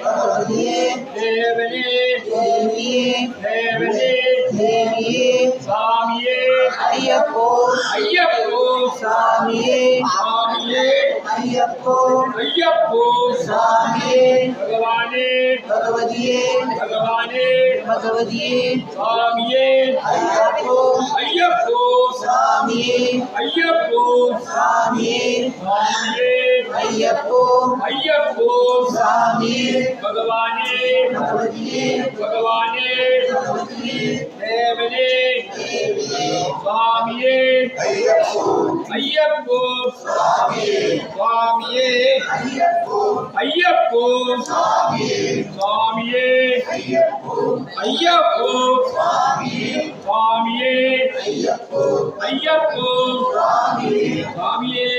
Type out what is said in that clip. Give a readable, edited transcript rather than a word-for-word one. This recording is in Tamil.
பகவதியே தேவனே தேவியே தேவனே தேவியே சாமியே ஐயப்போ ஐயப்போ சாமியே சாமியே ஐயப்போ ஐயப்போ சாமியே பகவானே பகவதியே பகவானே பகவதியே சாமியே ஐயப்போ ஐயப்போ சாமியே ஐயப்போ சாமியே சாமியே ஐயப்போ ஐயப்போ சாமியே பகவானே பகவதியே பகவானே பகவதியே தேவனே தேவியே சுவாமியே ஐயப்போ ஐயப்போ சாமியே சுவாமியே ஐயப்போ ஐயப்போ சாமியே சுவாமியே ஐயப்போ ஐயப்போ சாமியே சுவாமியே ஐயப்போ ஐயப்போ சாமியே சுவாமியே